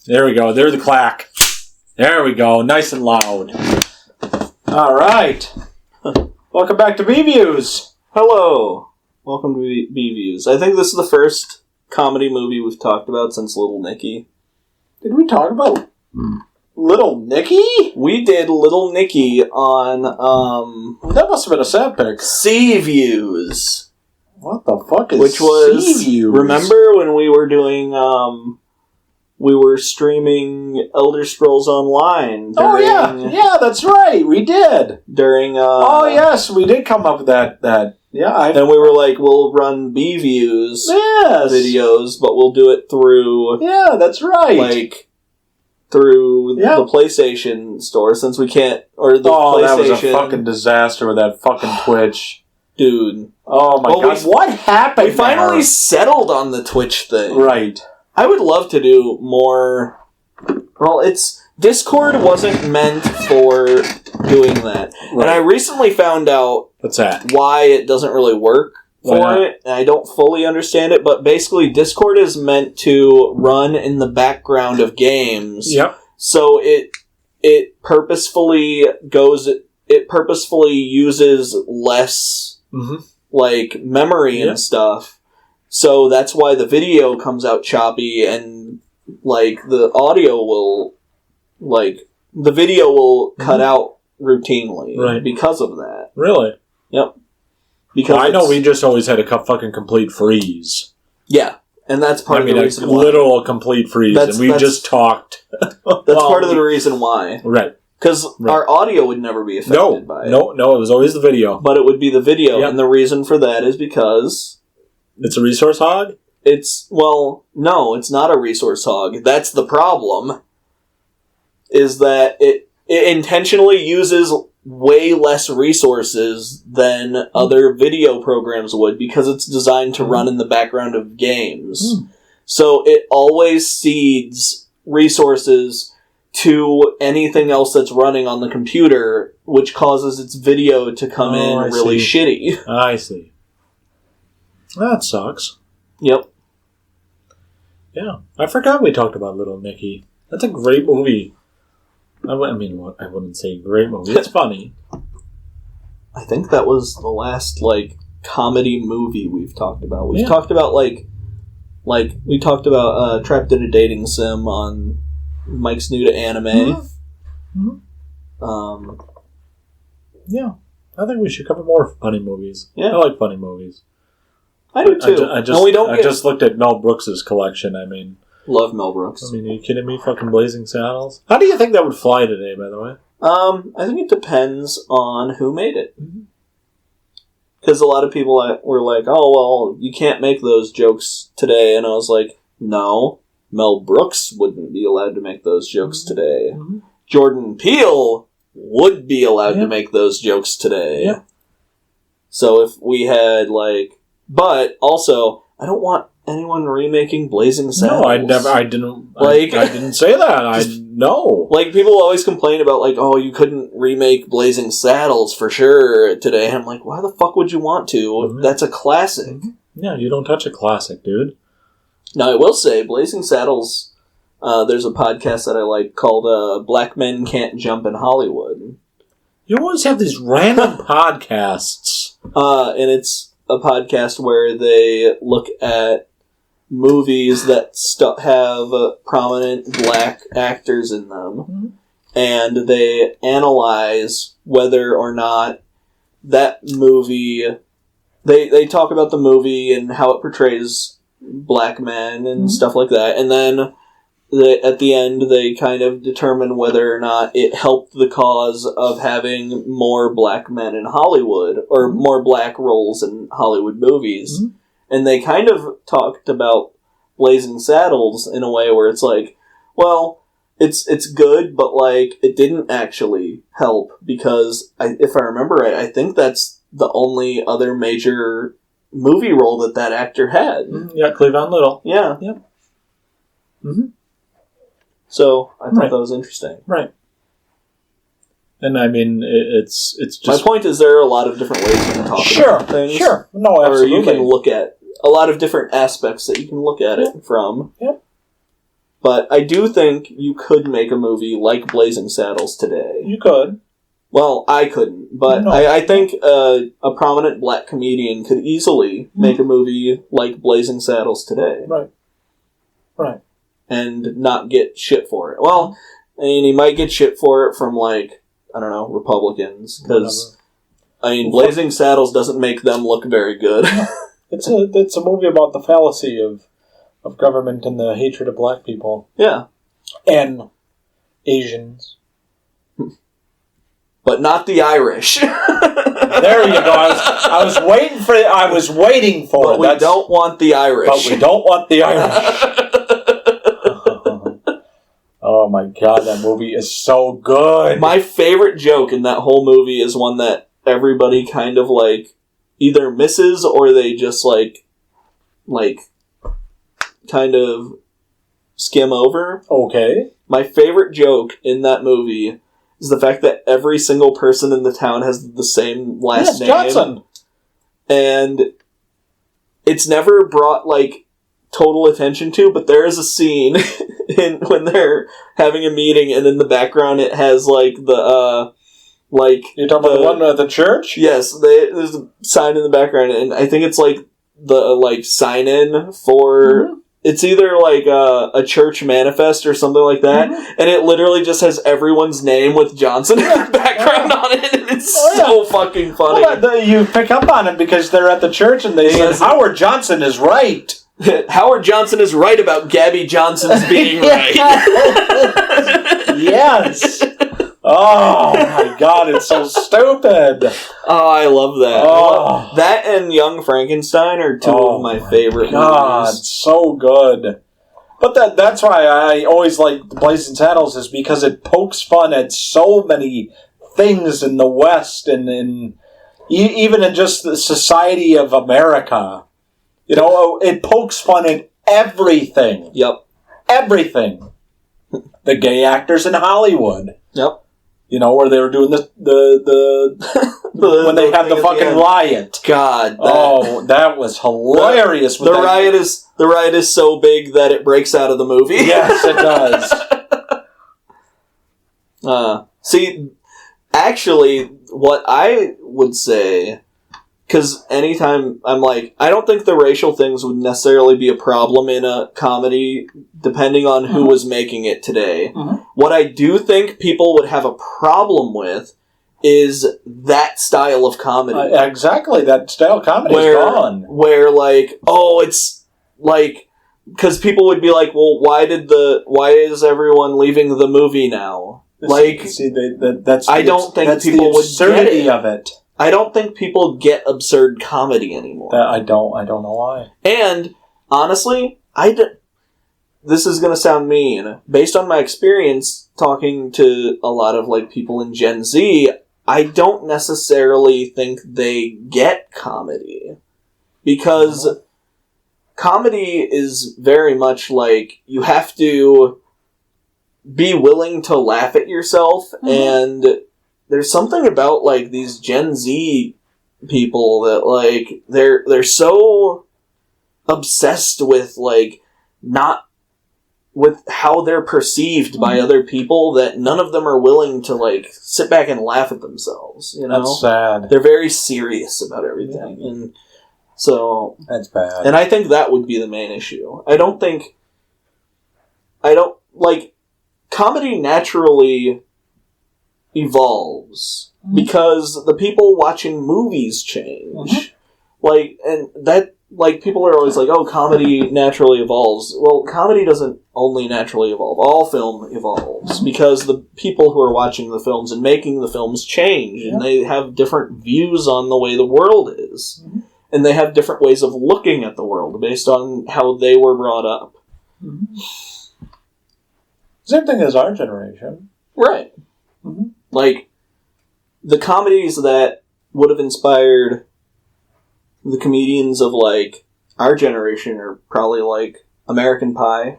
There we go. There's the clack. There we go. Nice and loud. All right. Welcome back to B-Views. Hello. Welcome to B-Views. I think this is the first comedy movie we've talked about since Little Nicky. Did we talk about Little Nicky? We did Little Nicky on, That must have been a sad pick. C-Views. What the fuck is Which was, C-Views? remember when we were doing, we were streaming Elder Scrolls Online during... Oh, yeah. Yeah, that's right. We did. During, oh, yes. We did come up with that. Yeah. And we were like, we'll run B-Views videos, but we'll do it through... Yeah, that's right. Like... through the PlayStation Store, since we can't... Or the PlayStation... that was a fucking disaster with that fucking Twitch. Dude. Oh my god. What happened We finally settled on the Twitch thing. Right. I would love to do more... Well, it's... Discord wasn't meant for doing that. Right. And I recently found out... What's that? Why it doesn't really work for it. And I don't fully understand it, but basically Discord is meant to run in the background of games. Yep. So it purposefully goes... It purposefully uses less, like, memory and stuff. So that's why the video comes out choppy and, like, the audio will... Like, the video will cut out routinely because of that. Really? Yep. Because I know we just always had a fucking complete freeze. Yeah, and that's part of the reason why. Literal complete freeze, and we just talked. That's part of the reason why. Right. Because our audio would never be affected by it. No, it was always the video. But it would be the video, and the reason for that is because... It's a resource hog? Well, no, it's not a resource hog. That's the problem. Is that it intentionally uses way less resources than other video programs would because it's designed to run in the background of games. So it always seeds resources to anything else that's running on the computer, which causes its video to come in really shitty. I see. That sucks. Yep. Yeah. I forgot we talked about Little Nicky. That's a great movie. I wouldn't say great movie. It's funny. I think that was the last, like, comedy movie we've talked about. We've talked about, like, we talked about Trapped in a Dating Sim on Mike's New to Anime. Yeah. I think we should cover more funny movies. Yeah. I like funny movies. I do, too. I just looked at Mel Brooks' collection. I mean... Love Mel Brooks. I mean, are you kidding me? Fucking Blazing Saddles. How do you think that would fly today, by the way? I think it depends on who made it. Because a lot of people were like, oh, well, you can't make those jokes today. And I was like, no, Mel Brooks wouldn't be allowed to make those jokes today. Jordan Peele would be allowed to make those jokes today. Yeah. So if we had, like... But, also, I don't want anyone remaking Blazing Saddles. No, I didn't say that. No. Like, people always complain about, like, oh, you couldn't remake Blazing Saddles for sure today. And I'm like, why the fuck would you want to? That's a classic. Yeah, you don't touch a classic, dude. Now, I will say, Blazing Saddles, there's a podcast that I like called Black Men Can't Jump in Hollywood. You always have these random podcasts. And it's a podcast where they look at movies that have prominent black actors in them, and they analyze whether or not that movie... They talk about the movie and how it portrays black men and stuff like that, and then at the end they kind of determine whether or not it helped the cause of having more black men in Hollywood, or more black roles in Hollywood movies. And they kind of talked about Blazing Saddles in a way where it's like, well, it's good, but like it didn't actually help because if I remember right, I think that's the only other major movie role that actor had. Yeah, Cleavon Little. Yeah. Yep. So I thought that was interesting. Right. And I mean, it's just... My point is there are a lot of different ways you can talk about things. Sure. No, absolutely. Or you can look at a lot of different aspects that you can look at it from. Yep. But I do think you could make a movie like Blazing Saddles today. You could. Well, I couldn't, but No. I think a prominent black comedian could easily make a movie like Blazing Saddles today. Right. And not get shit for it. Well, I mean, he might get shit for it from, like, I don't know, Republicans. Because, I mean, Blazing Saddles doesn't make them look very good. It's a movie about the fallacy of government and the hatred of black people. Yeah. And Asians. But not the Irish. There you go. I was waiting for it. But we don't want the Irish. But we don't want the Irish. Oh my god, that movie is so good. My favorite joke in that whole movie is one that everybody kind of, like, either misses or they just, like, kind of skim over. Okay. My favorite joke in that movie is the fact that every single person in the town has the same last name. Johnson. And it's never brought, like, total attention to, but there is a scene when they're having a meeting, and in the background it has, like, the, like... You're talking about the one at the church? Yes, there's a sign in the background, and I think it's, like, the, like, sign-in for... Mm-hmm. It's either, like, a church manifest or something like that, and it literally just has everyone's name with Johnson in the background on it, and it's so fucking funny. Well, you pick up on it because they're at the church, and they said, Howard Johnson is right. Howard Johnson is right about Gabby Johnson's being right. Yes. Oh my god, it's so stupid. Oh, I love that. Oh. That and Young Frankenstein are two of my favorite movies. So good. But that's why I always like Blazing Saddles, is because it pokes fun at so many things in the West and even in just the society of America. You know, it pokes fun at everything. Yep. Everything. The gay actors in Hollywood. Yep. You know, where they were doing the when they had the fucking riot. God. That was hilarious. The riot is so big that it breaks out of the movie. Yes, it does. See, actually, what I would say, because anytime I'm like, I don't think the racial things would necessarily be a problem in a comedy, depending on who was making it today. What I do think people would have a problem with is that style of comedy. Exactly, that style of comedy is gone. Where, like, it's like, because people would be like, well, why is everyone leaving the movie now? Like, that's I don't think people would get it. Of it. I don't think people get absurd comedy anymore. I don't know why. And, honestly, this is going to sound mean. Based on my experience talking to a lot of, like, people in Gen Z, I don't necessarily think they get comedy. Because comedy is very much like, you have to be willing to laugh at yourself, and there's something about, like, these Gen Z people that, like, they're so obsessed with, like, not with how they're perceived by other people that none of them are willing to, like, sit back and laugh at themselves, you know? That's sad. They're very serious about everything, and so... That's bad. And I think that would be the main issue. Comedy naturally evolves because the people watching movies change. Like, and that, like, people are always like, oh, comedy naturally evolves. Well, comedy doesn't only naturally evolve. All film evolves because the people who are watching the films and making the films change, and they have different views on the way the world is. And they have different ways of looking at the world based on how they were brought up. Same thing as our generation. Right. Like, the comedies that would have inspired the comedians of, like, our generation are probably, like, American Pie.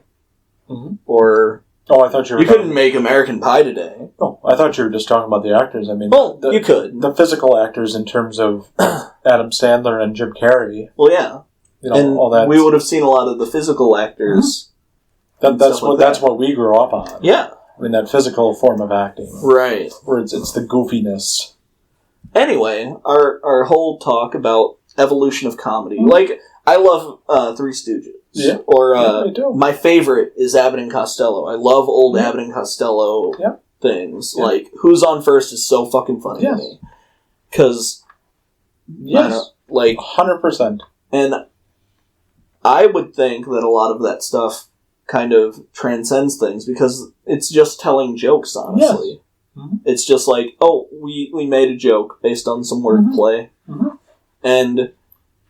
Or... Oh, I thought you were... You couldn't make American Pie today. Oh, I thought you were just talking about the actors. I mean... Well, you could. The physical actors in terms of Adam Sandler and Jim Carrey. Well, yeah. You know, and all that. We would have seen a lot of the physical actors That's what we grew up on. Yeah. I mean, that physical form of acting. Right. Where it's the goofiness. Anyway, our whole talk about evolution of comedy. Like, I love Three Stooges. Yeah. Or I do. my favorite is Abbott and Costello. I love old Abbott and Costello things. Yeah. Like, Who's on First is so fucking funny to me. Because, like... 100%. And I would think that a lot of that stuff kind of transcends things because it's just telling jokes, honestly. Yes. Mm-hmm. It's just like, oh, we made a joke based on some wordplay. Mm-hmm. And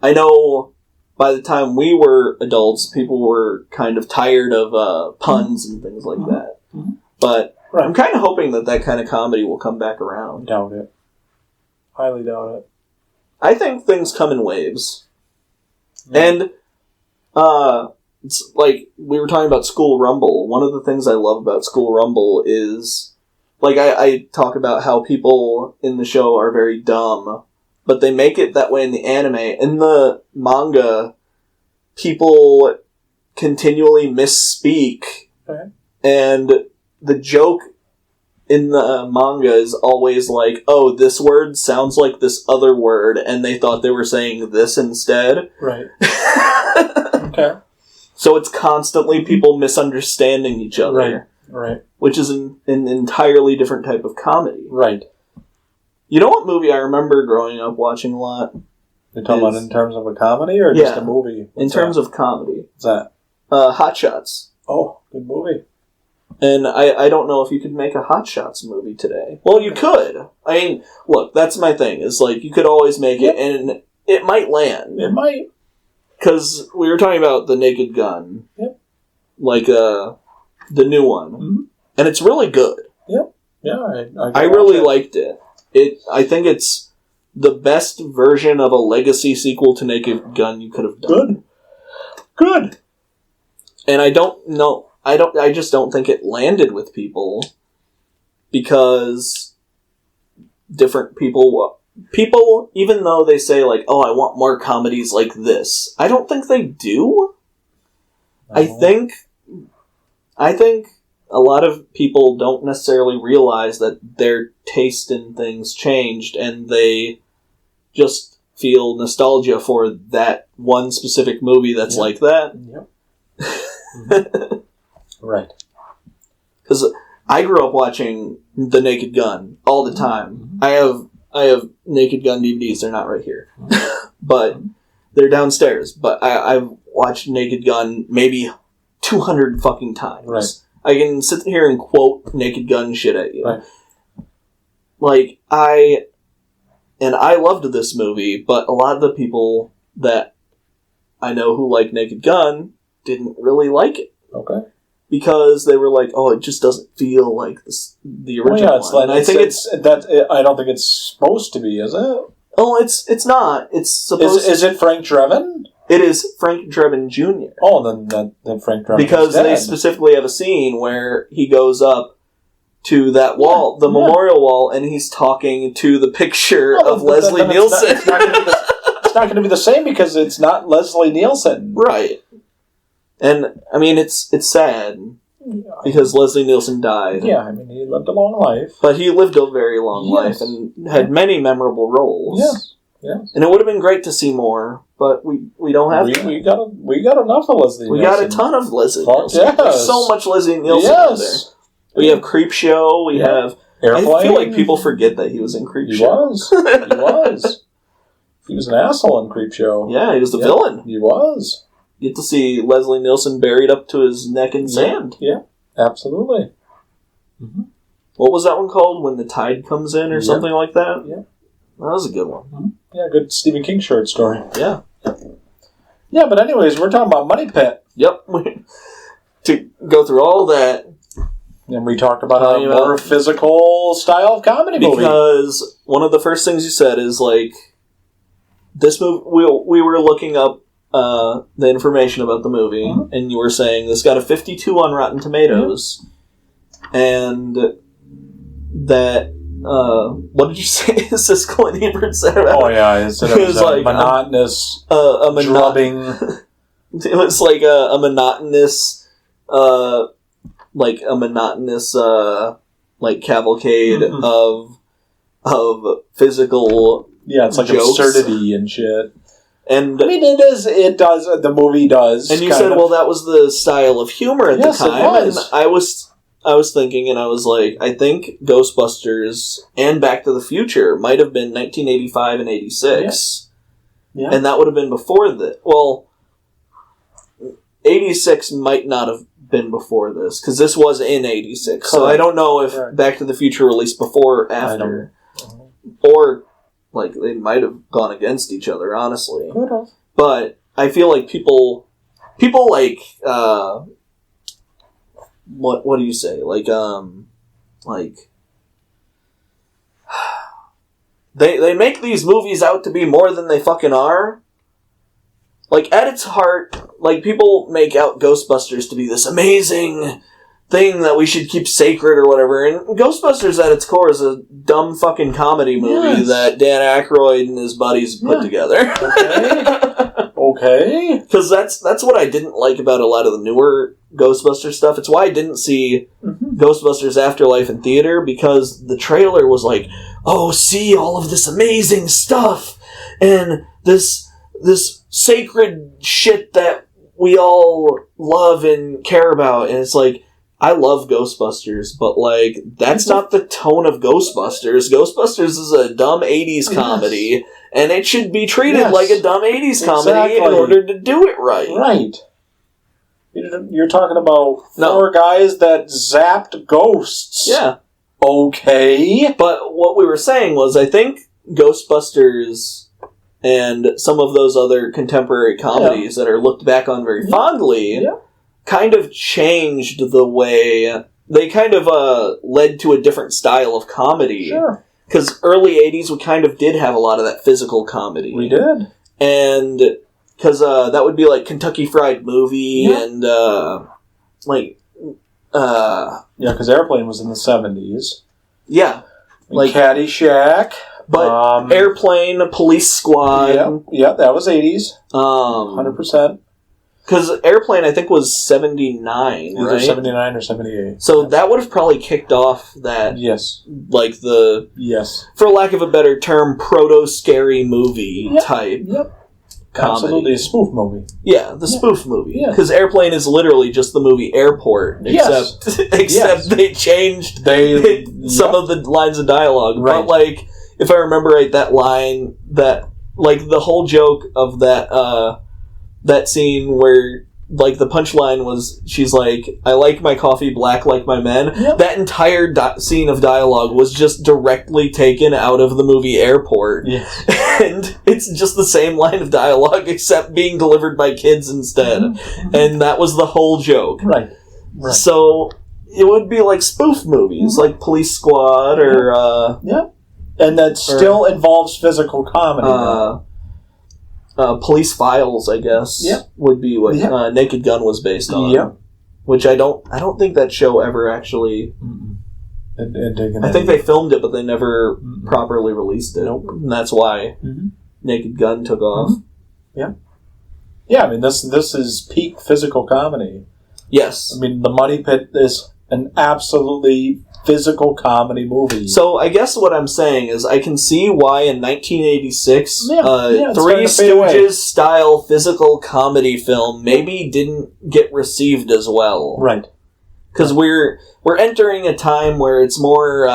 I know by the time we were adults, people were kind of tired of puns and things like that. Mm-hmm. But I'm kind of hoping that kind of comedy will come back around. Doubt it. Highly doubt it. I think things come in waves. Yeah. And it's like we were talking about School Rumble. One of the things I love about School Rumble is... Like, I talk about how people in the show are very dumb, but they make it that way in the anime. In the manga, people continually misspeak, and the joke in the manga is always like, oh, this word sounds like this other word, and they thought they were saying this instead. Right. Okay. So it's constantly people misunderstanding each other. Right. Which is an entirely different type of comedy. Right. You know what movie I remember growing up watching a lot? You're talking about in terms of a comedy or just a movie? In terms of comedy. What's that? Hot Shots. Oh, good movie. And I don't know if you could make a Hot Shots movie today. Well, you could. I mean, look, that's my thing. Is like, you could always make it, and it might land. It might. Because we were talking about The Naked Gun. Yep. Like, the new one. Mm-hmm. And it's really good. Yep. Yeah, I really liked it. I think it's the best version of a legacy sequel to Naked Gun you could have done. Good. And I don't know. I just don't think it landed with people because different people, even though they say like, oh, I want more comedies like this, I don't think they do. No. I think a lot of people don't necessarily realize that their taste in things changed and they just feel nostalgia for that one specific movie that's like that. Yep. Mm-hmm. Right. Because I grew up watching The Naked Gun all the time. Mm-hmm. I have Naked Gun DVDs. They're not right here. But they're downstairs. But I've watched Naked Gun maybe 200 fucking times. Right. I can sit here and quote Naked Gun shit at you. Right. Like, I loved this movie, but a lot of the people that I know who like Naked Gun didn't really like it. Okay. Because they were like, oh, it just doesn't feel like the original one. I don't think it's supposed to be, is it? Oh, it's not. It's supposed. Is it Frank Drebin? It is Frank Drebin Jr. Oh, then Frank Drebin. Because they specifically have a scene where he goes up to that wall, the memorial wall, and he's talking to the picture of Leslie Nielsen. It's not going to be the same because it's not Leslie Nielsen, right? And I mean, it's sad because Leslie Nielsen died. Yeah, I mean, he lived a long life, but he lived a very long life and had many memorable roles. Yes. And it would have been great to see more, but we don't have. We got enough of Leslie. We Nielsen. got a ton of Leslie Nielsen. Yes. There's so much Leslie Nielsen out there. We have Creepshow. We have Airplane. I feel like people forget that he was in Creepshow. He was. He was an asshole in Creepshow. Yeah, he was the villain. He was. You get to see Leslie Nielsen buried up to his neck in sand. Yeah, absolutely. Mm-hmm. What was that one called? When the Tide Comes In or something like that? Yeah. That was a good one. Mm-hmm. Yeah, good Stephen King short story. Yeah. Yeah, but anyways, we're talking about Money Pit. Yep. To go through all that. And we talked about a more physical style of comedy movie. Because one of the first things you said is, like, this movie, we were looking up the information about the movie, and you were saying this got a 52 on Rotten Tomatoes, and that, what did you say is this Clint Ebert said about it? Oh, yeah, it was like monotonous drubbing. It was like a monotonous like a monotonous like cavalcade of physical it's like jokes. absurdity and shit. And I mean, it does, the movie does. And you said, well, that was the style of humor at the time. It was. And I was thinking, and I was like, I think Ghostbusters and Back to the Future might have been 1985 and 86. Yeah. And that would have been before the... Well, 86 might not have been before this, because this was in 86. Correct. So I don't know if Back to the Future released before or after. Or, like, they might have gone against each other, honestly. But I feel like people like, what do you say? Like, they make these movies out to be more than they fucking are. Like, at its heart, like, people make out Ghostbusters to be this amazing thing that we should keep sacred or whatever, and Ghostbusters at its core is a dumb fucking comedy movie that Dan Aykroyd and his buddies put together. Okay. Because that's what I didn't like about a lot of the newer Ghostbusters stuff. It's why I didn't see Ghostbusters Afterlife in theater, because the trailer was like, oh, see all of this amazing stuff, and this sacred shit that we all love and care about, and it's like, I love Ghostbusters, but, like, that's not the tone of Ghostbusters. Ghostbusters is a dumb 80s comedy, and it should be treated like a dumb 80s comedy in order to do it right. Right. You're talking about four guys that zapped ghosts. Yeah. Okay. But what we were saying was, I think Ghostbusters and some of those other contemporary comedies that are looked back on very fondly kind of changed the way... They kind of led to a different style of comedy. Sure. Because early 80s, we kind of did have a lot of that physical comedy. We did. And... Because that would be like Kentucky Fried Movie and, like... yeah, because Airplane was in the 70s. Yeah. Like Caddyshack. But Airplane, Police Squad... Yeah, that was 80s. 100%. Because Airplane, I think, was 79, Either 79 or 78. So that would have probably kicked off that... Yes. Like the... Yes. For lack of a better term, proto-scary movie type comedy. Absolutely, a spoof movie. Yeah, the spoof movie. Because Airplane is literally just the movie Airport, except they changed some of the lines of dialogue. Right. But, like, if I remember right, that line, that, like, the whole joke of that scene where, like, the punchline was, she's like, I like my coffee black like my men. Yep. That entire scene of dialogue was just directly taken out of the movie Airport. Yes. And it's just the same line of dialogue, except being delivered by kids instead. And that was the whole joke. Right. So, it would be like spoof movies, like Police Squad or... And that still involves physical comedy. Police Files, I guess, would be what Naked Gun was based on. Which I don't think that show ever actually... I think they filmed it, but they never properly released it. And that's why Naked Gun took off. Yeah, I mean, this is peak physical comedy. Yes. I mean, The Money Pit is an absolutely... physical comedy movie. So I guess what I'm saying is I can see why in 1986 Three Stooges style physical comedy film maybe didn't get received as well. Right. Because we're entering a time where it's more...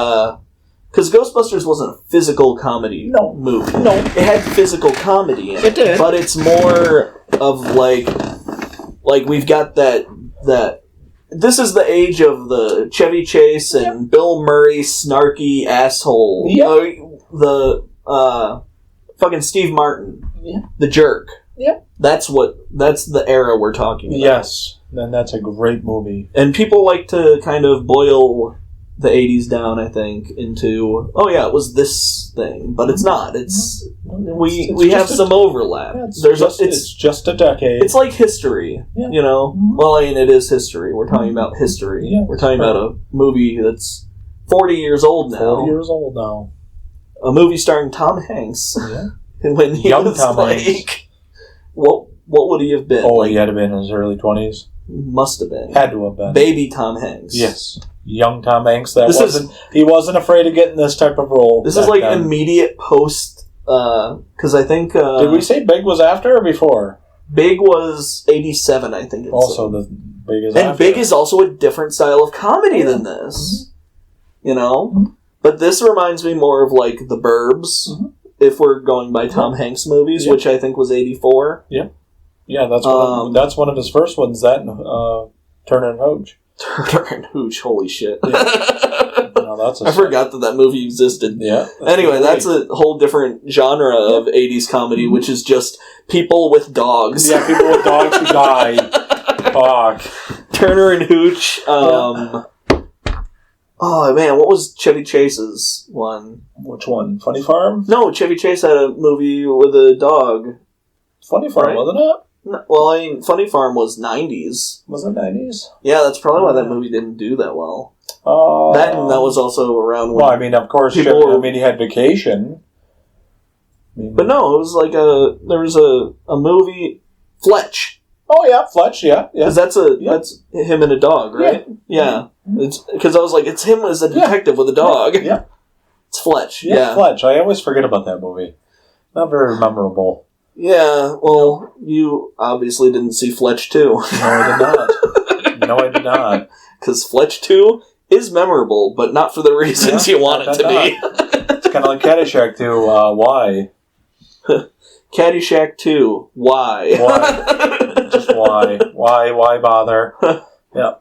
Because Ghostbusters wasn't a physical comedy movie. No. It had physical comedy in it. It did. But it's more of like we've got that this is the age of the Chevy Chase and Bill Murray snarky asshole. The fucking Steve Martin. The jerk. That's the era we're talking about. Yes. And that's a great movie. And people like to kind of boil the 80s down, I think, into, oh yeah, it was this thing. But it's not. We have some overlap. It's just a decade. It's like history, you know? Well, I mean, it is history. We're talking about history. We're talking about a movie that's 40 years old now. 40 years old now. A movie starring Tom Hanks. Yeah. When he Young was Tom Hanks. what would he have been? Oh, he had to be in his early 20s. Must have been. Had to have been. Baby Tom Hanks. Yes. Young Tom Hanks. He wasn't afraid of getting this type of role. This is like immediate post, because I think... did we say Big was after or before? Big was 87, I think. Also, the Big is and after. Big is also a different style of comedy than this. Mm-hmm. You know? Mm-hmm. But this reminds me more of like The Burbs, if we're going by Tom Hanks movies, which I think was 84. Yeah. Yeah, that's one of his first ones, that Turner and Hooch. Turner and Hooch, holy shit. Yeah. I forgot that movie existed. Yeah. Anyway, that's a whole different genre of 80s comedy, which is just people with dogs. Yeah, people with dogs who die. Fuck. Turner and Hooch. Oh, man, what was Chevy Chase's one? Which one? Funny Farm? No, Chevy Chase had a movie with a dog. Funny Farm, wasn't it? No, well, I mean, Funny Farm was 90s. Was it 90s? Yeah, that's probably why that movie didn't do that well. That was also around when... Well, I mean, of course, he had Vacation. But no, it was like there was a movie, Fletch. Oh, yeah, Fletch, yeah. Because that's him and a dog, right? Yeah. Because I was like, it's him as a detective with a dog. Yeah. It's Fletch, yeah. Fletch. I always forget about that movie. Not very memorable. Yeah, well, you obviously didn't see Fletch 2. No, I did not. Because Fletch 2 is memorable, but not for the reasons you want it to be. It's kind of like Caddyshack 2. Why? Caddyshack 2. Why? Just why? Why bother? Yeah.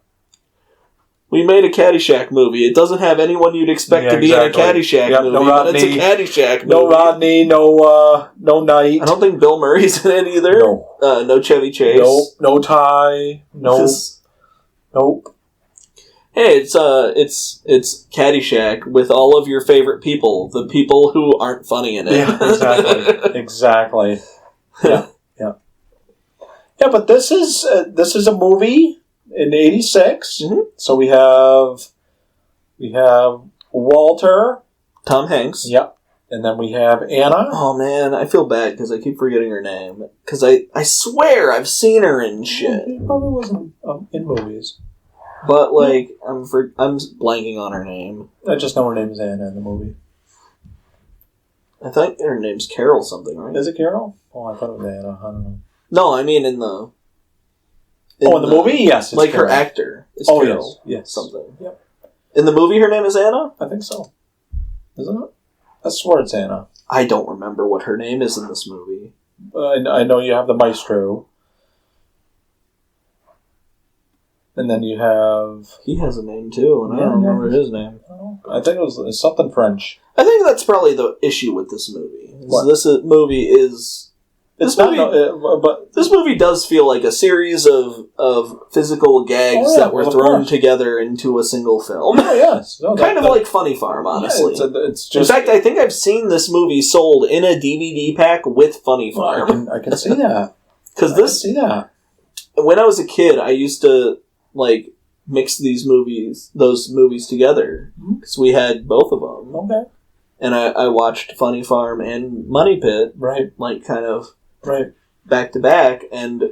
We made a Caddyshack movie. It doesn't have anyone you'd expect to be in a Caddyshack movie, but it's a Caddyshack movie. No Rodney, no Knight. I don't think Bill Murray's in it either. No. No Chevy Chase. Nope. No Ty. Nope. Nope. Hey, it's Caddyshack with all of your favorite people, the people who aren't funny in it. Yeah, exactly. Yeah. Yeah, but this is a movie in '86. Mm-hmm. So we have Walter, Tom Hanks. Yep, and then we have Anna. Oh man, I feel bad because I keep forgetting her name. Because I swear I've seen her in shit. She probably wasn't in movies. But like I'm blanking on her name. I just know her name is Anna in the movie. I think her name's Carol something, right? Is it Carol? Oh, I thought it was Anna. I don't know. No, I mean in the movie, yes. It's like Carol. Her actor is Carol. Yes. Something. Yep. In the movie, her name is Anna? I think so. Isn't it? I swear it's Anna. I don't remember what her name is in this movie. I know you have the maestro. And then you have... He has a name, too, and I don't remember his name. I think it was something French. I think that's probably the issue with this movie. This movie is... This movie does feel like a series of physical gags that were thrown together into a single film. Oh, yes. No, kind of like Funny Farm, honestly. Yeah, it's just... In fact, I think I've seen this movie sold in a DVD pack with Funny Farm. I can see that. Because see that. When I was a kid, I used to like mix those movies together because we had both of them. Okay. And I watched Funny Farm and Money Pit, right? Like kind of. Right. Back to back, and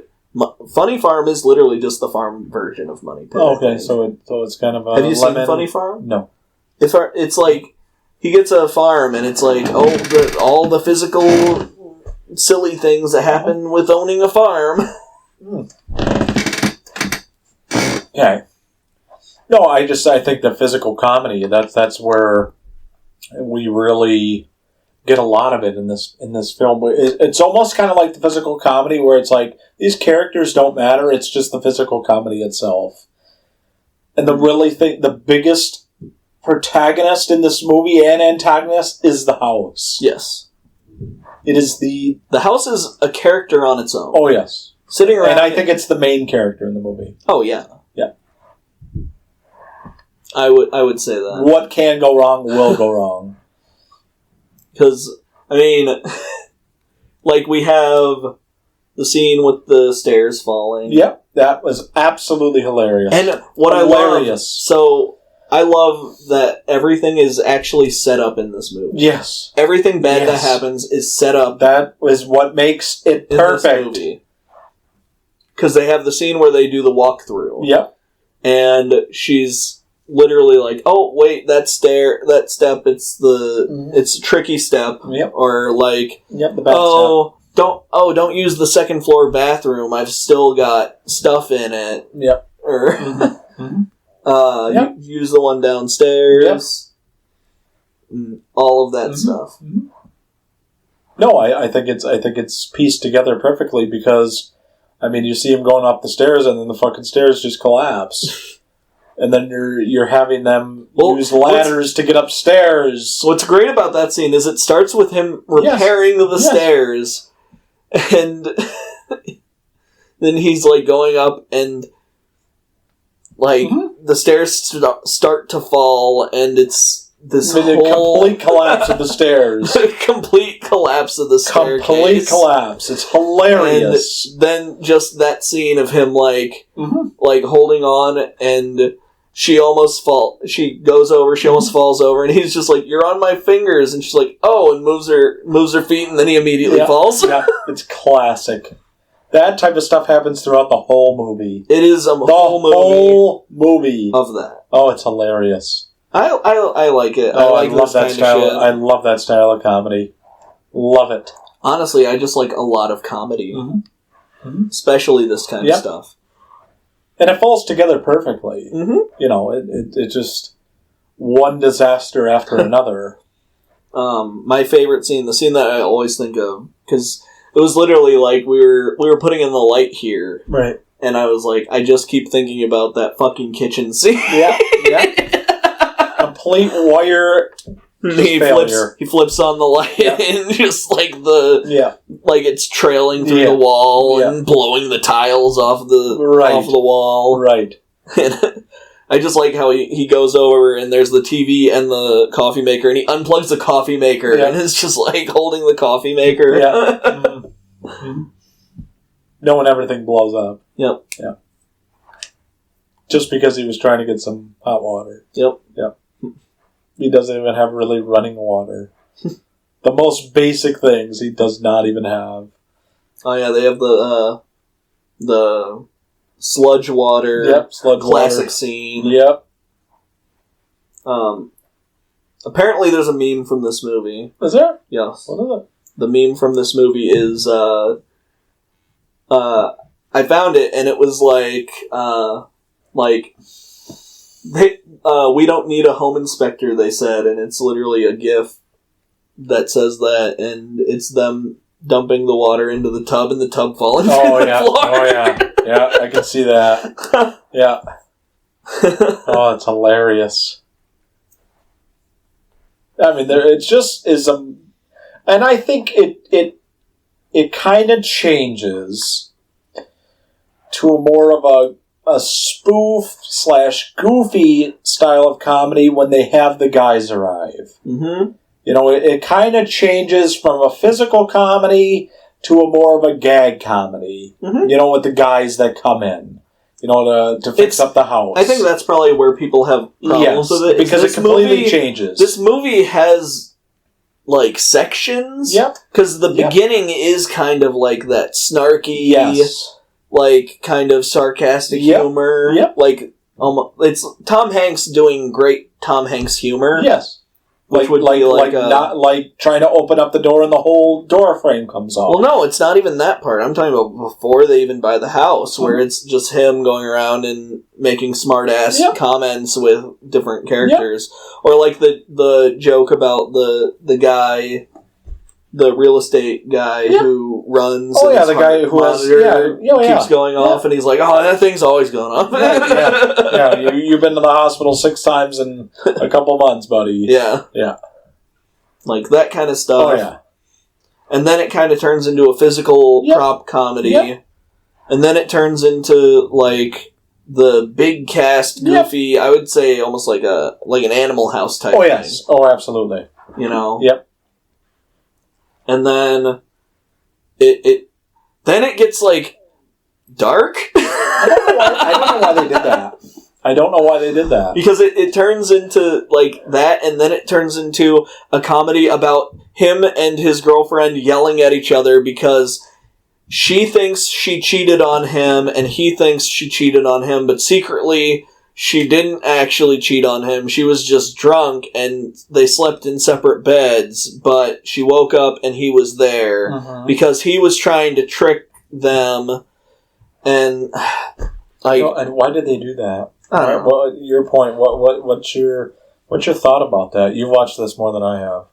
Funny Farm is literally just the farm version of Money Pit. Oh, okay, so it's kind of a... Have you seen Funny Farm? No. It's like he gets a farm, and it's like all the physical silly things that happen with owning a farm. Okay. No, I think the physical comedy that's where we really get a lot of it in this film. It's almost kind of like the physical comedy where it's like these characters don't matter. It's just the physical comedy itself. And the biggest protagonist in this movie and antagonist is the house. Yes, it is the house is a character on its own. Oh yes, sitting around, and I think it's the main character in the movie. Oh yeah, yeah. I would say that. What can go wrong will go wrong. Because, I mean, like we have the scene with the stairs falling. Yep, that was absolutely hilarious. And what I love that everything is actually set up in this movie. Yes. Everything bad that happens is set up. That is what makes it perfect. In this movie. because they have the scene where they do the walkthrough. Yep. And she's literally like, "Oh, wait, that step, it's a tricky step." Yep. Or like, the step. Don't use the second floor bathroom. I've still got stuff in it. Yep. Or use the one downstairs. Yep. All of that stuff. Mm-hmm. No, I think it's pieced together perfectly because, I mean, you see him going up the stairs and then the fucking stairs just collapse. And then you're having them use ladders to get upstairs. What's great about that scene is it starts with him repairing the stairs, and then he's like going up, and like the stairs start to fall, and it's this whole complete collapse of the stairs. Complete collapse of the staircase. Complete collapse. It's hilarious. And then just that scene of him like holding on, and she almost falls over, and he's just like, "You're on my fingers," and she's like, "Oh," and moves her feet, and then he immediately falls. Yeah, it's classic. That type of stuff happens throughout the whole movie. It is the whole movie of that. Oh, it's hilarious. I like it. I love that style. I love that style of comedy. Love it. Honestly, I just like a lot of comedy, especially this kind of stuff. And it falls together perfectly. Mm-hmm. You know, it just one disaster after another. My favorite scene, the scene that I always think of, because it was literally like we were putting in the light here, right? And I was like, I just keep thinking about that fucking kitchen scene. Yeah. Complete wire. He flips on the light and just like like it's trailing through the wall and blowing the tiles off the wall. Right. And I just like how he goes over and there's the TV and the coffee maker, and he unplugs the coffee maker and it's just like holding the coffee maker. Yeah. Knowing everything blows up. Yep. Yeah. Just because he was trying to get some hot water. Yep. Yep. He doesn't even have really running water. The most basic things he does not even have. Oh yeah, they have the sludge water. Yep, sludge classic water. Scene. Yep. Apparently there's a meme from this movie. Is there? Yes. What is it? The meme from this movie is I found it, and it was we don't need a home inspector, they said, and it's literally a GIF that says that, and it's them dumping the water into the tub, and the tub falling through the floor. Oh, yeah. Yeah, I can see that. Yeah. Oh, it's hilarious. I mean, it just is and I think it kind of changes to a more of a spoof / goofy style of comedy when they have the guys arrive. Mm-hmm. You know, it kind of changes from a physical comedy to a more of a gag comedy. Mm-hmm. You know, with the guys that come in. You know, to fix up the house. I think that's probably where people have problems with it. Because it completely changes. This movie has, like, sections. Yep. Because the beginning is kind of like that snarky, like, kind of sarcastic humor. Yep. Like, it's Tom Hanks doing great Tom Hanks humor. Yes. Which would be not like trying to open up the door and the whole door frame comes off. Well, no, it's not even that part. I'm talking about before they even buy the house, where it's just him going around and making smart-ass comments with different characters. Yep. Or like the joke about the guy, the real estate guy who runs. Oh, the guy who keeps going off, and he's like, "Oh, that thing's always going off." You've been to the hospital 6 times in a couple months, buddy. Yeah. Like that kind of stuff. Oh, yeah. And then it kind of turns into a physical prop comedy. Yep. And then it turns into, like, the big cast, goofy, I would say almost like an Animal House type thing. Yes. Oh, absolutely. You know? Yep. And then it gets, like, dark. I don't know why they did that. I don't know why they did that. Because it turns into, like, that, and then it turns into a comedy about him and his girlfriend yelling at each other because she thinks she cheated on him, and he thinks she cheated on him, but secretly she didn't actually cheat on him. She was just drunk, and they slept in separate beds, but she woke up and he was there because he was trying to trick them, and and why did they do that? I don't know. Well, your point. What's your thought about that? You've watched this more than I have.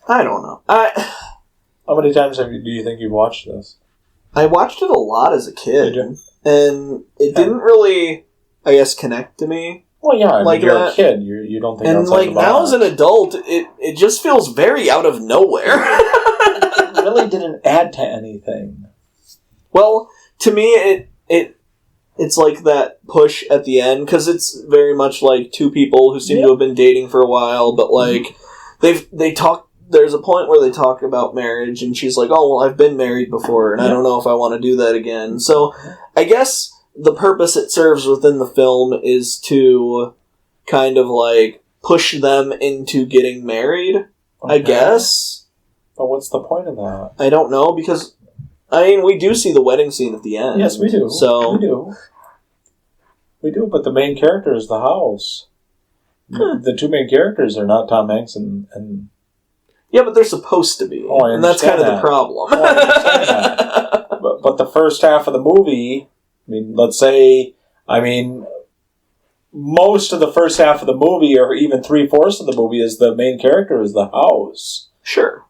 I don't know. How many times do you think you've watched this? I watched it a lot as a kid, and it didn't really, I guess, connect to me. Well, yeah, like you're a kid. You don't think. And like now as an adult, it just feels very out of nowhere. It really didn't add to anything. Well, to me, it's like that push at the end, because it's very much like two people who seem to have been dating for a while, but like they talk. There's a point where they talk about marriage, and she's like, "Oh, well, I've been married before, and I don't know if I want to do that again." So, I guess the purpose it serves within the film is to kind of like push them into getting married. Okay. I guess. But what's the point of that? I don't know, because I mean, we do see the wedding scene at the end. Yes, we do. So we do, but the main character is the house. The two main characters are not Tom Hanks and yeah, but they're supposed to be. Oh, and that's kind of the problem. Oh, I understand that. But the first half of the movie, most of the first half of the movie, or even 3/4 of the movie, is the main character is the house. Sure.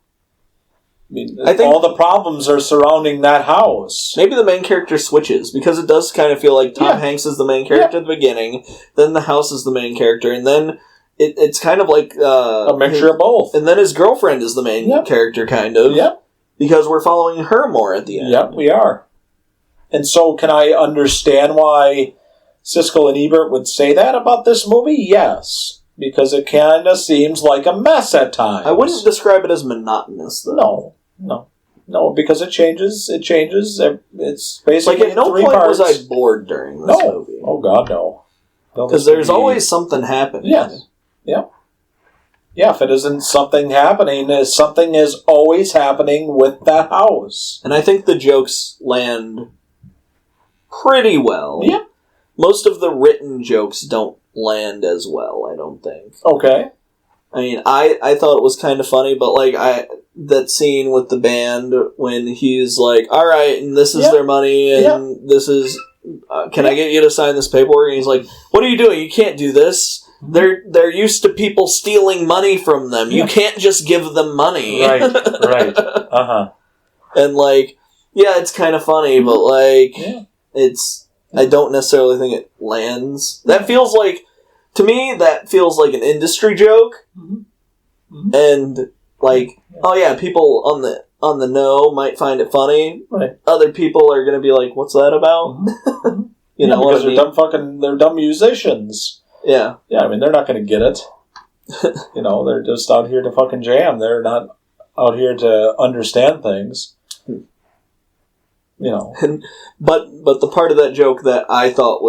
I think all the problems are surrounding that house. Maybe the main character switches, because it does kind of feel like Tom Hanks is the main character at the beginning, then the house is the main character, and then it's kind of like a mixture of both. And then his girlfriend is the main character, kind of. Yep. Because we're following her more at the end. Yep, we are. And so can I understand why Siskel and Ebert would say that about this movie? Yes. Because it kind of seems like a mess at times. I wouldn't describe it as monotonous, though. No, because it changes. It's basically like at no point was I bored during this movie. Oh God, no. Because there's always something happening. Yes. Yep. Yeah, if it isn't something happening, something is always happening with that house. And I think the jokes land pretty well. Yeah. Most of the written jokes don't land as well, I don't think. Okay. I mean, I thought it was kind of funny, but like that scene with the band when he's like, "All right, and this is their money, and this is can I get you to sign this paperwork?" And he's like, "What are you doing? You can't do this. They're used to people stealing money from them. You can't just give them money." Right. Uh-huh. And like, yeah, it's kind of funny, but like, it's I don't necessarily think it lands. That feels like, to me, that feels like an industry joke. Mm-hmm. And like, oh yeah, people on the know might find it funny. Right. Other people are going to be like, "What's that about?" Mm-hmm. You know, because they're dumb musicians. Yeah. Yeah, I mean, they're not going to get it. You know, they're just out here to fucking jam. They're not out here to understand things. You know. But the part of that joke that I thought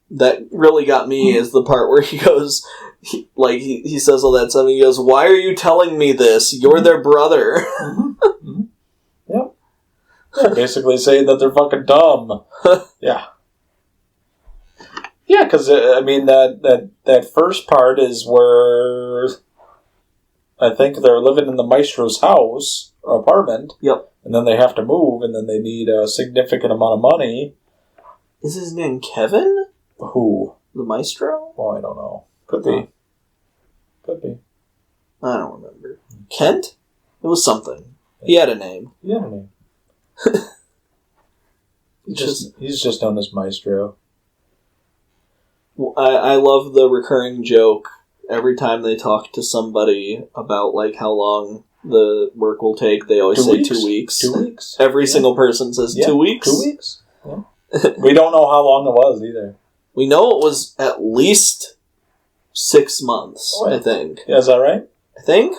that really got me is the part where he goes, he says all that stuff, and he goes, "Why are you telling me this? You're their brother." Mm-hmm. Yep. They're basically saying that they're fucking dumb. Yeah. Yeah, because, I mean, that first part is where I think they're living in the maestro's house, or apartment. Yep. And then they have to move, and then they need a significant amount of money. Is his name Kevin? Who? The maestro? Oh, I don't know. Could be. Could be. I don't remember. Kent? It was something. He had a name. He had a name. He's just known as Maestro. I love the recurring joke every time they talk to somebody about like how long the work will take. They always say 2 weeks. 2 weeks. Every single person says 2 weeks. 2 weeks. Yeah. We don't know how long it was either. We know it was at least 6 months, I think. Yeah, is that right? I think.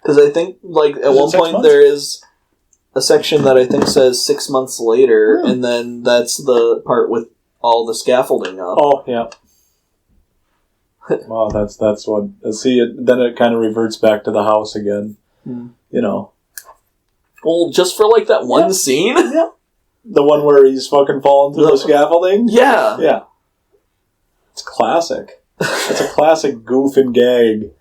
Because I think, like, at one point there is a section that I think says 6 months later, and then that's the part with all the scaffolding up. Oh, yeah. Well, that's what... See, then it kind of reverts back to the house again. You know. Well, just for like that one scene? Yeah. The one where he's fucking falling through the scaffolding? Yeah. Yeah. It's classic. It's a classic goof and gag.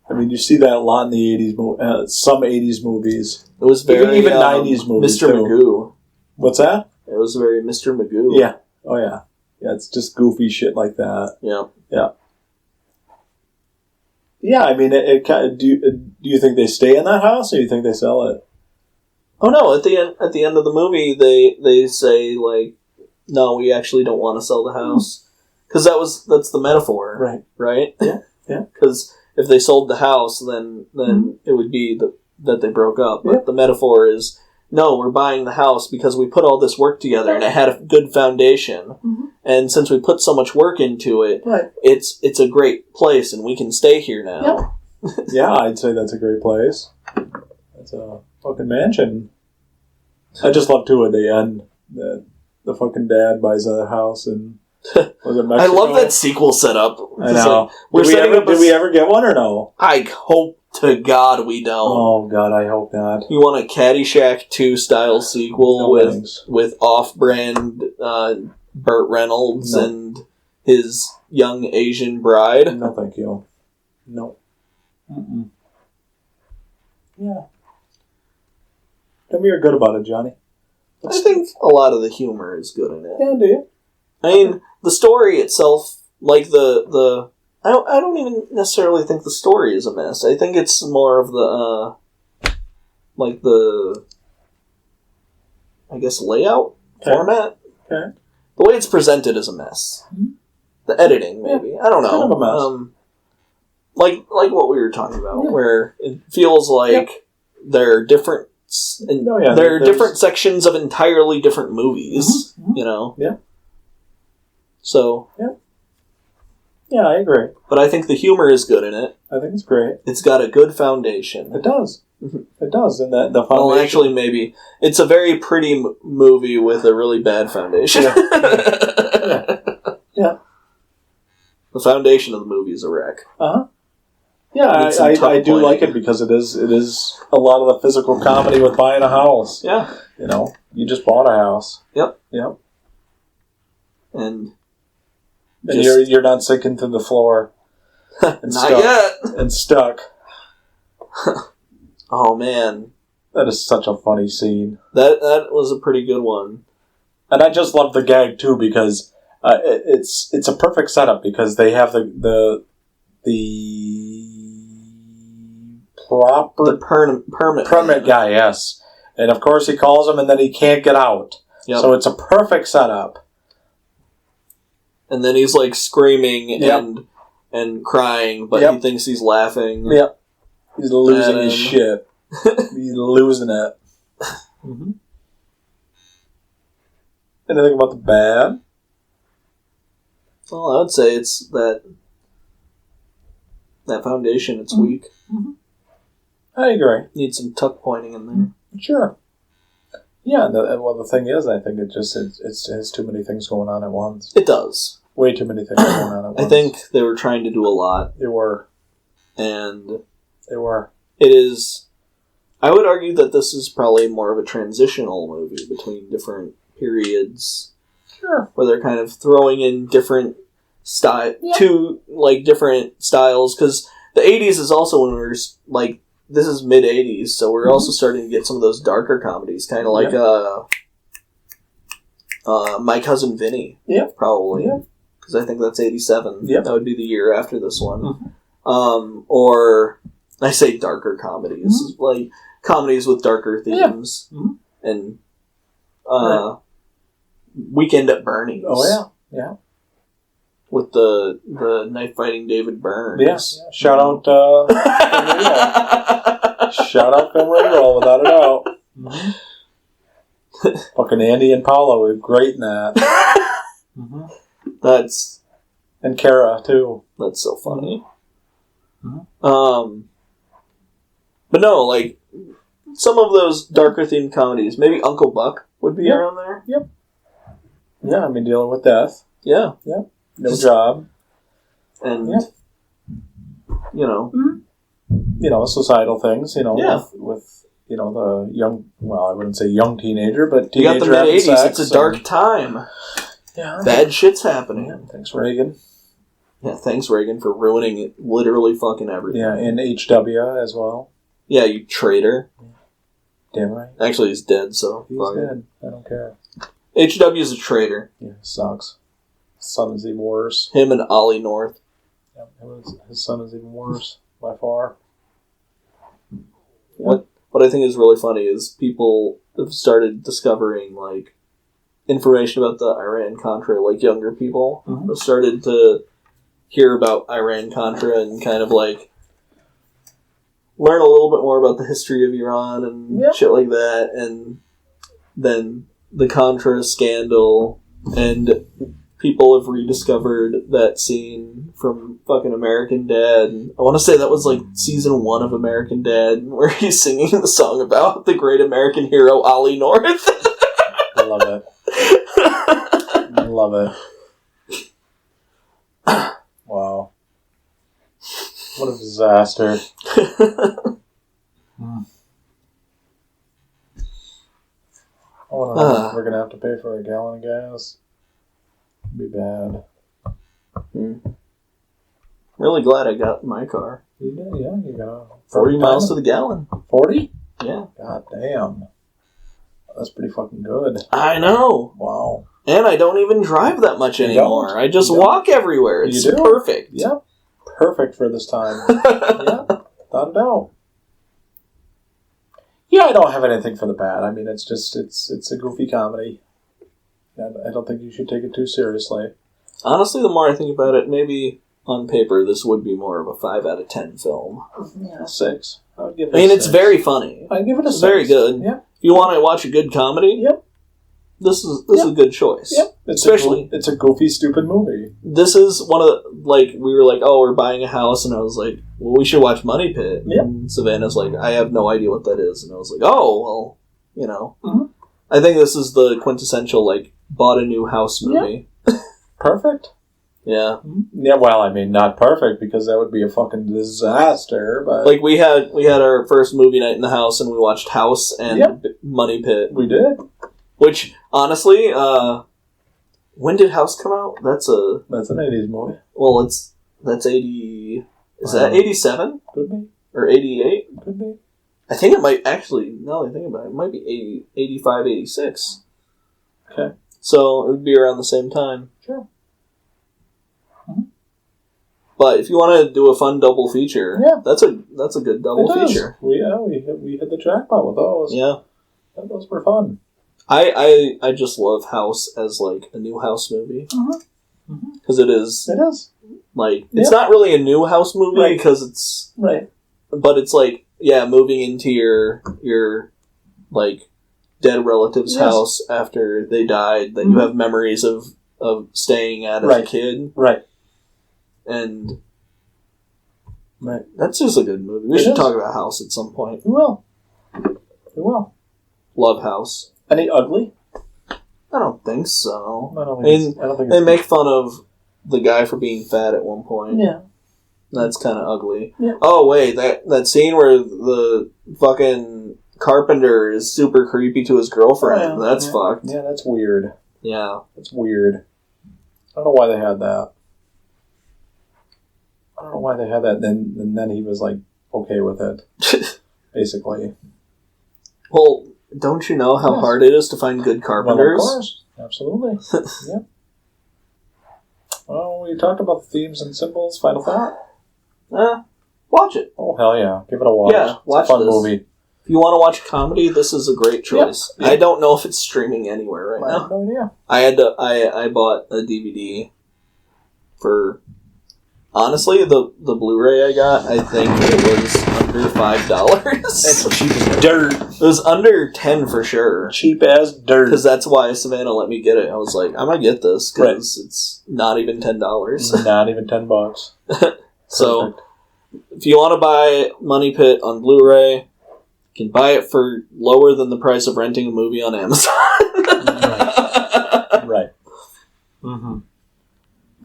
I mean, you see that a lot in the 80s, some 80s movies. It was very... Even 90s movies, Mr. Magoo. What's that? It was very Mr. Magoo. Yeah. Oh, yeah. Yeah, it's just goofy shit like that. Yeah. Yeah. Yeah, I mean, do you think they stay in that house, or do you think they sell it? Oh no! At the end of the movie, they say like, no, we actually don't want to sell the house, because that's the metaphor, right? Yeah, yeah. Because if they sold the house, then it would be that they broke up. But the metaphor is, no, we're buying the house because we put all this work together and it had a good foundation, and since we put so much work into it, it's a great place and we can stay here now. Yeah, I'd say that's a great place. It's a fucking mansion. I just love too at the end the fucking dad buys a house and was it Mexico? I love that sequel setup. I know. Like, did we ever get one or no? I hope to God we don't. Oh God, I hope not. You want a Caddyshack 2 style sequel with off-brand Burt Reynolds and his young Asian bride? No, thank you. No. Mm-mm. Yeah. Tell me you're good about it, Johnny. I think a lot of the humor is good in it. Yeah, do you? I mean, the story itself, like the I don't even necessarily think the story is a mess. I think it's more of the like the, I guess, layout format. Okay. The way it's presented is a mess. Mm-hmm. The editing, maybe. I don't know. Kind of a mess. Like what we were talking about, where it feels like there are different. There are different sections of entirely different movies, you know? Yeah. So... Yeah, I agree. But I think the humor is good in it. I think it's great. It's got a good foundation. It does. It does. And the foundation... Well, actually, maybe. It's a very pretty movie with a really bad foundation. Yeah. The foundation of the movie is a wreck. Uh-huh. Yeah, I do like it because it is a lot of the physical comedy with buying a house. Yeah. You know, you just bought a house. Yep. And just, you're not sinking through the floor. And not yet. And stuck. Oh, man. That is such a funny scene. That was a pretty good one. And I just love the gag, too, because it's a perfect setup because they have the permit guy, yes. And of course he calls him and then he can't get out. Yep. So it's a perfect setup. And then he's like screaming and crying, but he thinks he's laughing. Yep. He's losing his shit. He's losing it. Mm-hmm. Anything about the bad? Well, I would say it's that foundation, it's weak. Mm-hmm. I agree. Need some tuck pointing in there. Sure. Yeah, the thing is, I think it has too many things going on at once. It does. Way too many things going on at once. I think they were trying to do a lot. They were. And... They were. It is... I would argue that this is probably more of a transitional movie between different periods. Sure. Where they're kind of throwing in different different styles, because the 80s is also when we're, like, this is mid-80s, so we're also starting to get some of those darker comedies, kind of like My Cousin Vinny, probably, because I think that's 87. That would be the year after this one. Or, I say darker comedies, like comedies with darker themes, and Weekend at Bernie's. Oh, yeah. With the knife-fighting David Byrne. Yes. Yeah. Shout out Film Regal. Shout out Film Regal, without a doubt. Mm-hmm. Fucking Andy and Paolo were great in that. That's... And Kara, too. That's so funny. But no, like, some of those darker-themed comedies, maybe Uncle Buck would be around there. Yep. Yeah, I mean, dealing with death. Yeah. Yep. No job. And, you know... You know, societal things, you know, with the young, well, I wouldn't say young teenager, but You got teenager the having mid-'80s. sex. It's a dark time. Yeah. Bad shit's happening. Yeah, thanks, Reagan. Yeah, thanks, Reagan, for ruining it, literally fucking everything. Yeah, and HW as well. Yeah, you traitor. Damn right. Actually, he's dead, so... He's dead. I don't care. HW's a traitor. Yeah, sucks. His son is even worse. Him and Ollie North. Yeah, his son is even worse, by far. Yeah. What I think is really funny is people have started discovering, like, information about the Iran-Contra, like, younger people have started to hear about Iran-Contra and kind of, like, learn a little bit more about the history of Iran and shit like that, and then the Contra scandal, and people have rediscovered that scene from fucking American Dad. And I want to say that was like season 1 of American Dad, where he's singing the song about the great American hero Ollie North. I love it. I love it. Wow. What a disaster. Oh, we're going to have to pay for a gallon of gas. It'd be bad. Really glad I got my car. You did, yeah. You got 40 miles to the gallon. 40? Yeah. God damn. That's pretty fucking good. I know. Wow. And I don't even drive that much anymore. I just walk everywhere. It's perfect. Yep. Perfect for this time. Yeah. Without a doubt. Yeah, I don't have anything for the bad. I mean, it's just, it's a goofy comedy. I don't think you should take it too seriously. Honestly, the more I think about it, maybe on paper this would be more of a 5 out of 10 film. Yeah, 6. I would give it it's very funny. I'd give it a 6. Very good. Yep. If you want to watch a good comedy, yep. This is a good choice. Yep. Especially, it's a goofy, stupid movie. This is one of the, like, we were like, oh, we're buying a house, and I was like, well, we should watch Money Pit. Yep. And Savannah's like, I have no idea what that is. And I was like, oh, well, you know. Mm-hmm. I think this is the quintessential, like, bought a new house movie. Yep. Perfect. Yeah. Yeah, well, I mean, not perfect, because that would be a fucking disaster, but... Like, we had our first movie night in the house, and we watched House and Money Pit. We did. Which, honestly, when did House come out? That's an 80s movie. Well, that's 80... Is that 87? Could be. Or 88? Could be. I think it might, actually, now that I think about it, it might be 85, 86. Okay. So, it would be around the same time. Sure. But if you want to do a fun double feature, that's a good double feature. We hit the jackpot with those. Yeah. Those were fun. I just love House as, like, a new House movie. Because it is. It is. Like, it's not really a new House movie because it's... Right. But it's like, moving into your like, dead relative's house after they died that you have memories of staying at as a kid. Right. And that's just a good movie. We should talk about House at some point. We will. We will. Love House. Any ugly? I don't think so. I don't think they make fun of the guy for being fat at one point. Yeah. That's kind of ugly. Yeah. Oh, wait, that scene where the fucking carpenter is super creepy to his girlfriend. That's fucked. Yeah, that's weird. Yeah. That's weird. I don't know why they had that. And then he was, like, okay with it. Basically. Well, don't you know how hard it is to find good carpenters? Well, of course. Absolutely. Yeah. Well, we talked about the themes and symbols. Final thought? Watch it. Oh, hell yeah. Give it a watch. Yeah, watch it's a fun this. movie. If you want to watch a comedy, this is a great choice. Yeah. I don't know if it's streaming anywhere right now. I have no idea. I bought a DVD for... Honestly, the Blu-ray I got, I think it was under $5. It's cheap as dirt. It was under 10 for sure. Cheap as dirt. Because that's why Savannah let me get it. I was like, I'm going to get this because it's not even $10. Not even $10. So, if you want to buy Money Pit on Blu-ray, you can buy it for lower than the price of renting a movie on Amazon. Right. Mm-hmm.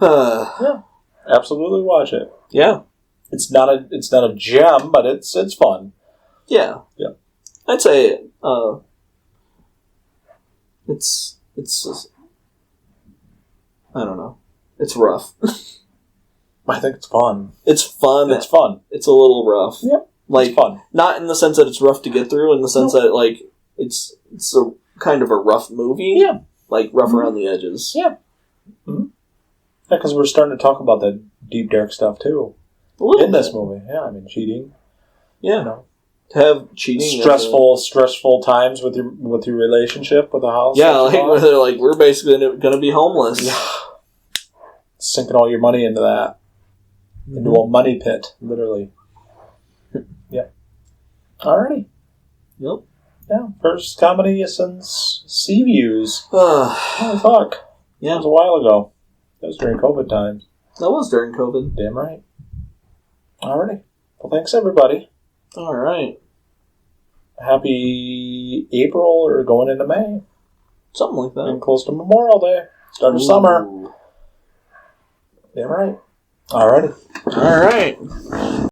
Yeah. Absolutely watch it. Yeah. It's not a gem, but it's fun. Yeah. Yeah. I'd say it's I don't know. It's rough. I think it's fun. It's fun. It's fun. It's a little rough. Yep. Like, it's fun. Not in the sense that it's rough to get through, in the sense that, like, it's a kind of a rough movie. Yeah. Like, rough around the edges. Yeah. Mm-hmm. Yeah, because we're starting to talk about the deep, dark stuff, too. In this movie. Yeah, I mean, cheating. Yeah. You know. To have cheating. Stressful times with your relationship with the house. Yeah, like, they're like, we're basically going to be homeless. Yeah. Sinking all your money into that. Into a money pit, literally. Yeah. Alrighty. Yep. Yeah, first comedy since Sea Views. Oh, fuck. Yeah. That was a while ago. That was during COVID times. That was during COVID. Damn right. Alrighty. Well, thanks, everybody. Alright. Happy April or going into May. Something like that. Getting close to Memorial Day. Start of summer. Damn right. Alrighty. Alright.